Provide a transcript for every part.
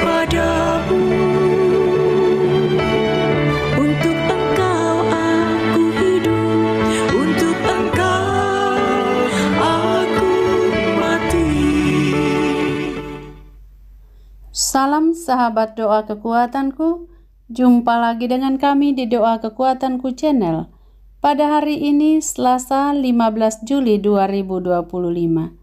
Padamu, untuk Engkau aku hidup, untuk Engkau aku mati. Salam sahabat doa kekuatanku, jumpa lagi dengan kami di Doa Kekuatanku Channel. Pada hari ini Selasa 15 Juli 2025.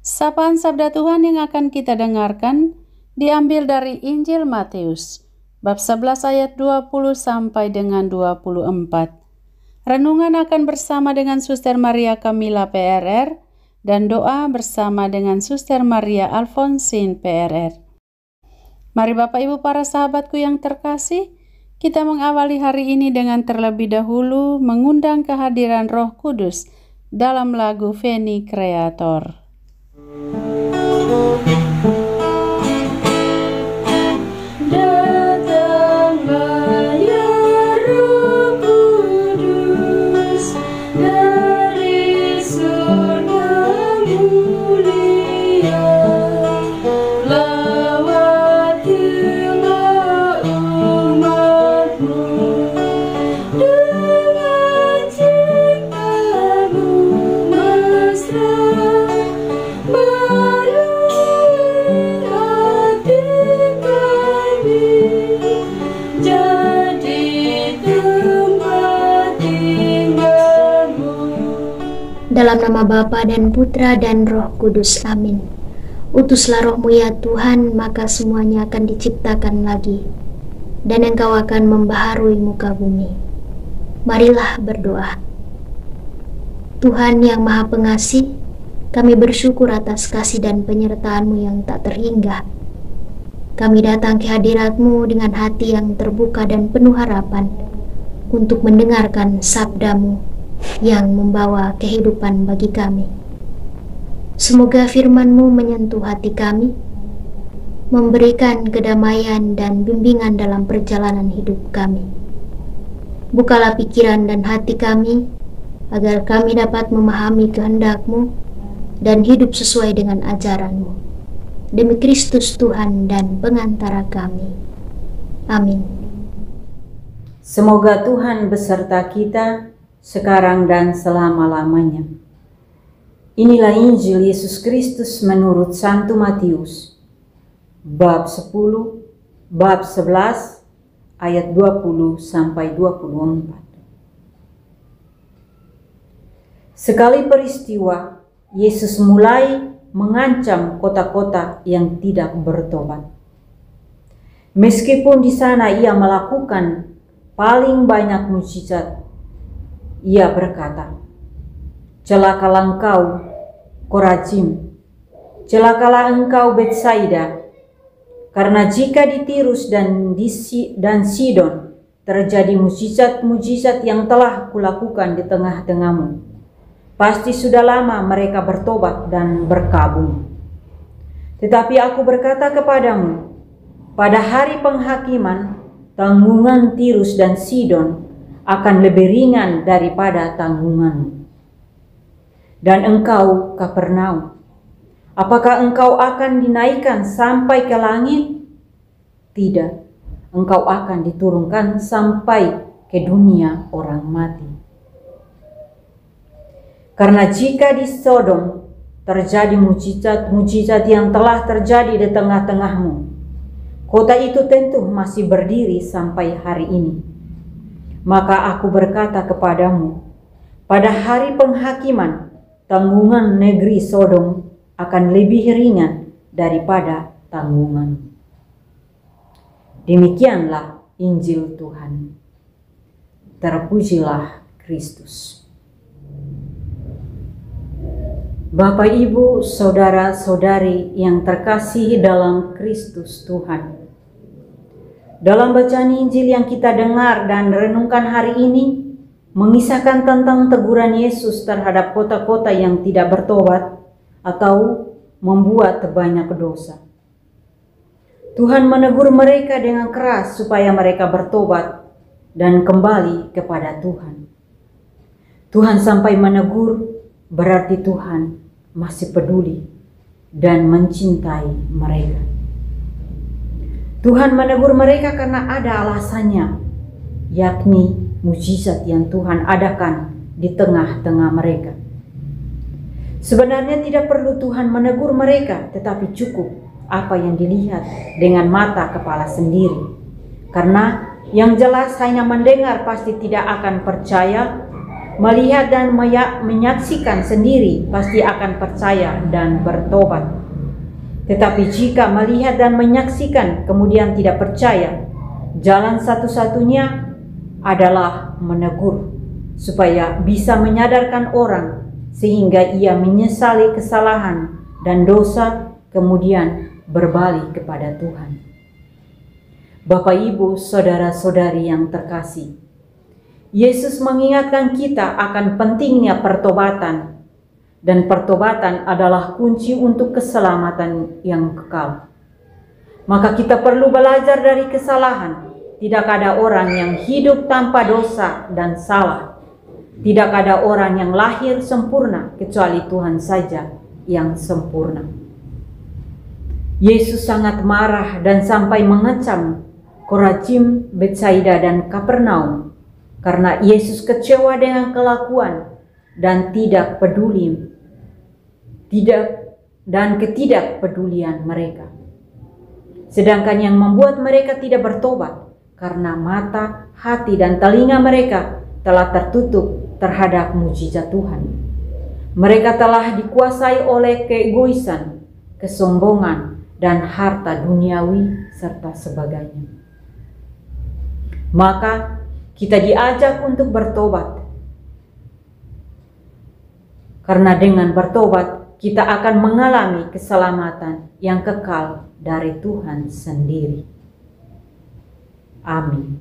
Sapaan Sabda Tuhan yang akan kita dengarkan diambil dari Injil Matius, bab 11 ayat 20 sampai dengan 24. Renungan akan bersama dengan Suster Maria Kamila PRR dan doa bersama dengan Suster Maria Alfonsin PRR. Mari Bapak Ibu para sahabatku yang terkasih, kita mengawali hari ini dengan terlebih dahulu mengundang kehadiran Roh Kudus dalam lagu Veni Creator. Datanglah ya Roh Kudus dari surga mulia, lawatilah umat-Mu dengan cipta-Mu mesra. Dalam nama Bapa dan Putra dan Roh Kudus. Amin. Utuslah Roh-Mu ya Tuhan, maka semuanya akan diciptakan lagi, dan Engkau akan membaharui muka bumi. Marilah berdoa. Tuhan yang Maha Pengasih, kami bersyukur atas kasih dan penyertaan-Mu yang tak terhingga. Kami datang ke hadirat-Mu dengan hati yang terbuka dan penuh harapan untuk mendengarkan sabda-Mu yang membawa kehidupan bagi kami. Semoga firman-Mu menyentuh hati kami, memberikan kedamaian dan bimbingan dalam perjalanan hidup kami. Bukalah pikiran dan hati kami, agar kami dapat memahami kehendak-Mu dan hidup sesuai dengan ajaran-Mu. Demi Kristus Tuhan dan pengantara kami. Amin. Semoga Tuhan beserta kita sekarang dan selama-lamanya. Inilah Injil Yesus Kristus menurut Santo Matius, bab 10, bab 11, ayat 20 sampai 24. Sekali peristiwa, Yesus mulai mengancam kota-kota yang tidak bertobat. Meskipun di sana ia melakukan paling banyak mukjizat, ia berkata, "Celakalah engkau, Korazim, celakalah engkau Betsaida, karena jika di Tirus dan Sidon terjadi mukjizat-mukjizat yang telah kulakukan di tengah-tengahmu, pasti sudah lama mereka bertobat dan berkabung. Tetapi aku berkata kepadamu, pada hari penghakiman, tanggungan Tirus dan Sidon akan lebih ringan daripada tanggunganmu. Dan engkau, Kapernaum, apakah engkau akan dinaikkan sampai ke langit? Tidak, engkau akan diturunkan sampai ke dunia orang mati. Karena jika di Sodom terjadi mukjizat-mukjizat yang telah terjadi di tengah-tengahmu, kota itu tentu masih berdiri sampai hari ini. Maka aku berkata kepadamu, pada hari penghakiman, tanggungan negeri Sodom akan lebih ringan daripada tanggungan." Demikianlah Injil Tuhan. Terpujilah Kristus. Bapak, Ibu, saudara-saudari yang terkasih dalam Kristus Tuhan. Dalam bacaan Injil yang kita dengar dan renungkan hari ini, mengisahkan tentang teguran Yesus terhadap kota-kota yang tidak bertobat atau membuat banyak dosa. Tuhan menegur mereka dengan keras supaya mereka bertobat dan kembali kepada Tuhan. Tuhan sampai menegur, berarti Tuhan masih peduli dan mencintai mereka. Tuhan menegur mereka karena ada alasannya, yakni mujizat yang Tuhan adakan di tengah-tengah mereka. Sebenarnya tidak perlu Tuhan menegur mereka, tetapi cukup apa yang dilihat dengan mata kepala sendiri. Karena yang jelas hanya mendengar pasti tidak akan percaya, melihat dan menyaksikan sendiri pasti akan percaya dan bertobat. Tetapi jika melihat dan menyaksikan kemudian tidak percaya, jalan satu-satunya adalah menegur, supaya bisa menyadarkan orang sehingga ia menyesali kesalahan dan dosa, kemudian berbalik kepada Tuhan. Bapak, Ibu, saudara-saudari yang terkasih, Yesus mengingatkan kita akan pentingnya pertobatan, dan pertobatan adalah kunci untuk keselamatan yang kekal. Maka kita perlu belajar dari kesalahan. Tidak ada orang yang hidup tanpa dosa dan salah. Tidak ada orang yang lahir sempurna kecuali Tuhan saja yang sempurna. Yesus sangat marah dan sampai mengecam Korazim, Betsaida, dan Kapernaum karena Yesus kecewa dengan kelakuan dan ketidakpedulian mereka. Sedangkan yang membuat mereka tidak bertobat karena mata, hati, dan telinga mereka telah tertutup terhadap mujizat Tuhan. Mereka telah dikuasai oleh keegoisan, kesombongan, dan harta duniawi serta sebagainya. Maka kita diajak untuk bertobat. Karena dengan bertobat kita akan mengalami keselamatan yang kekal dari Tuhan sendiri. Amin.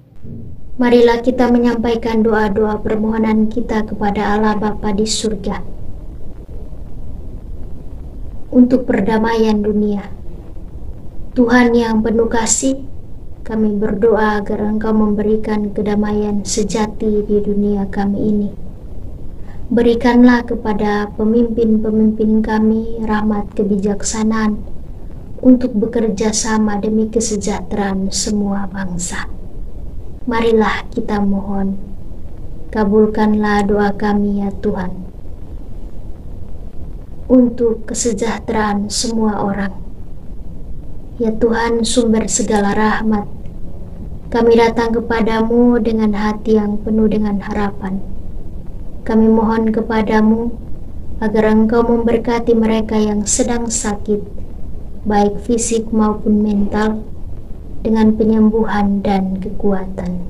Marilah kita menyampaikan doa-doa permohonan kita kepada Allah Bapa di surga untuk perdamaian dunia. Tuhan yang penuh kasih, kami berdoa agar Engkau memberikan kedamaian sejati di dunia kami ini. Berikanlah kepada pemimpin-pemimpin kami rahmat kebijaksanaan untuk bekerja sama demi kesejahteraan semua bangsa. Marilah kita mohon, kabulkanlah doa kami ya Tuhan, untuk kesejahteraan semua orang. Ya Tuhan, sumber segala rahmat, kami datang kepadamu dengan hati yang penuh dengan harapan. Kami mohon kepadamu agar Engkau memberkati mereka yang sedang sakit, baik fisik maupun mental, dengan penyembuhan dan kekuatan.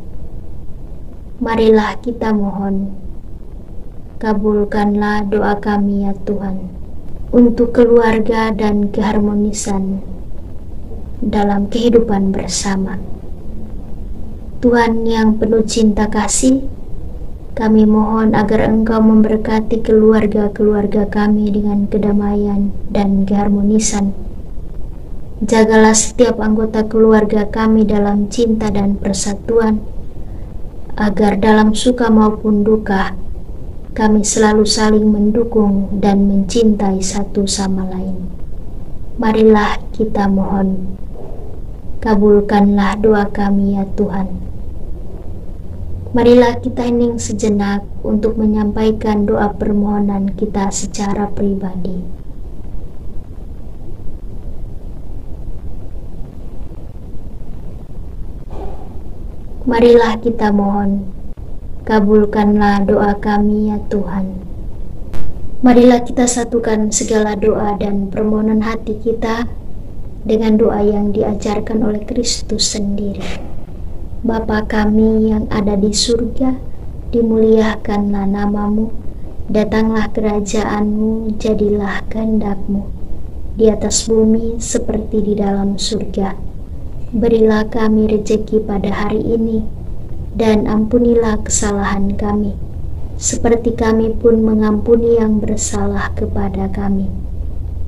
Marilah kita mohon, kabulkanlah doa kami ya Tuhan, untuk keluarga dan keharmonisan dalam kehidupan bersama. Tuhan yang penuh cinta kasih, kami mohon agar Engkau memberkati keluarga-keluarga kami dengan kedamaian dan keharmonisan. Jagalah setiap anggota keluarga kami dalam cinta dan persatuan, agar dalam suka maupun duka, kami selalu saling mendukung dan mencintai satu sama lain. Marilah kita mohon, kabulkanlah doa kami ya Tuhan. Marilah kita hening sejenak untuk menyampaikan doa permohonan kita secara pribadi. Marilah kita mohon, kabulkanlah doa kami ya Tuhan. Marilah kita satukan segala doa dan permohonan hati kita dengan doa yang diajarkan oleh Kristus sendiri. Bapa kami yang ada di surga, dimuliakanlah namamu, datanglah kerajaan-Mu, jadilah kehendak-Mu, di atas bumi seperti di dalam surga. Berilah kami rejeki pada hari ini, dan ampunilah kesalahan kami, seperti kami pun mengampuni yang bersalah kepada kami.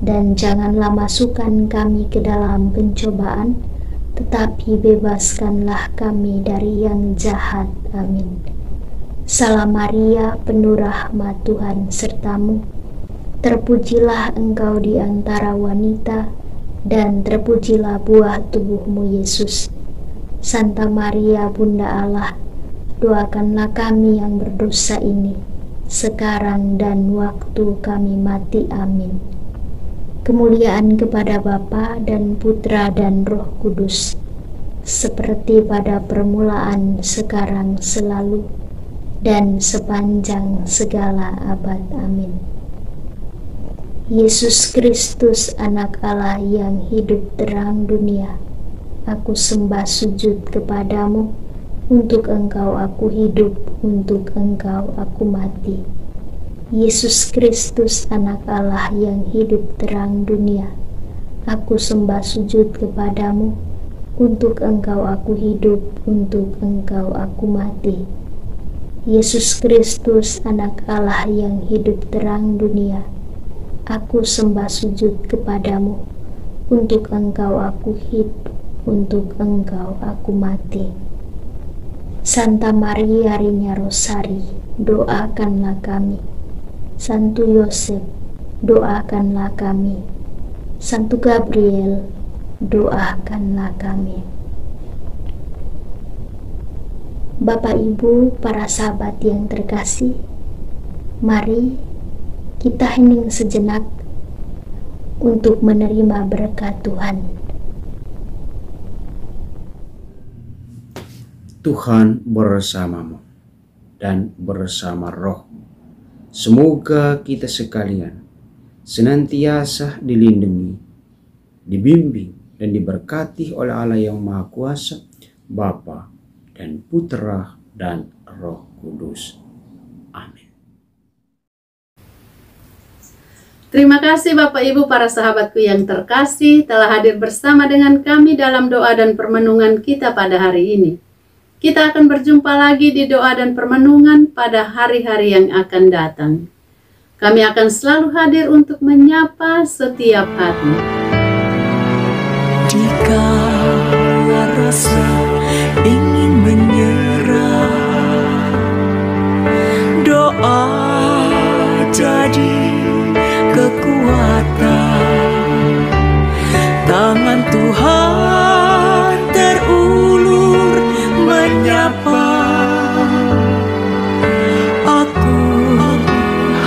Dan janganlah masukkan kami ke dalam pencobaan, tetapi bebaskanlah kami dari yang jahat. Amin. Salam Maria, penuh rahmat, Tuhan sertamu. Terpujilah engkau di antara wanita, dan terpujilah buah tubuhmu Yesus. Santa Maria Bunda Allah, doakanlah kami yang berdosa ini, sekarang dan waktu kami mati. Amin. Kemuliaan kepada Bapa dan Putra dan Roh Kudus, seperti pada permulaan, sekarang, selalu, dan sepanjang segala abad. Amin. Yesus Kristus, Anak Allah yang hidup terang dunia, aku sembah sujud kepadamu. Untuk Engkau aku hidup, untuk Engkau aku mati. Yesus Kristus, Anak Allah yang hidup terang dunia, aku sembah sujud kepadamu. Untuk Engkau aku hidup, untuk Engkau aku mati. Yesus Kristus, Anak Allah yang hidup terang dunia, aku sembah sujud kepadamu. Untuk Engkau aku hidup, untuk Engkau aku mati. Santa Maria Reina Rosari, doakanlah kami. Santo Yosef, doakanlah kami. Santo Gabriel, doakanlah kami. Bapak, Ibu, para sahabat yang terkasih, mari kita hening sejenak untuk menerima berkat Tuhan. Tuhan bersamamu dan bersama rohmu. Semoga kita sekalian senantiasa dilindungi, dibimbing, dan diberkati oleh Allah yang Maha Kuasa, Bapa dan Putra dan Roh Kudus. Amin. Terima kasih Bapak Ibu para sahabatku yang terkasih telah hadir bersama dengan kami dalam doa dan permenungan kita pada hari ini. Kita akan berjumpa lagi di doa dan permenungan pada hari-hari yang akan datang. Kami akan selalu hadir untuk menyapa setiap hati. Jika rasa ingin menyerah, doa jadi kekuatan. Tangan Tuhan terulur menyapa. Aku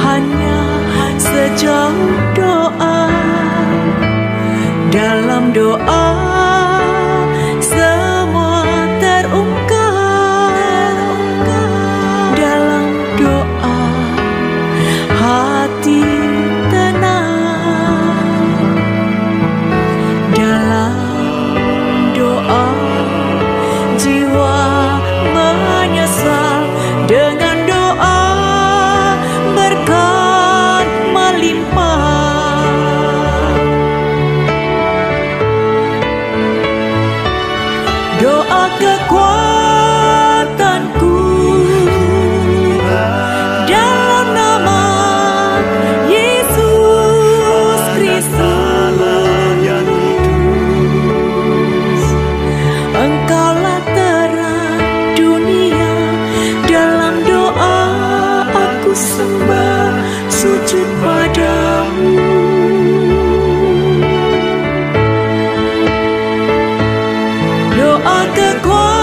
hanya sejauh doa. Dalam doa semua terungkap. Dalam doa hati tenang. Dalam doa jiwa menyesal. Dengan doa berkat melimpah. Doa kekuatanku dalam nama Yesus Kristus. Engkaulah terang dunia. Dalam doa aku sembah sujud padamu. Doa kekuatan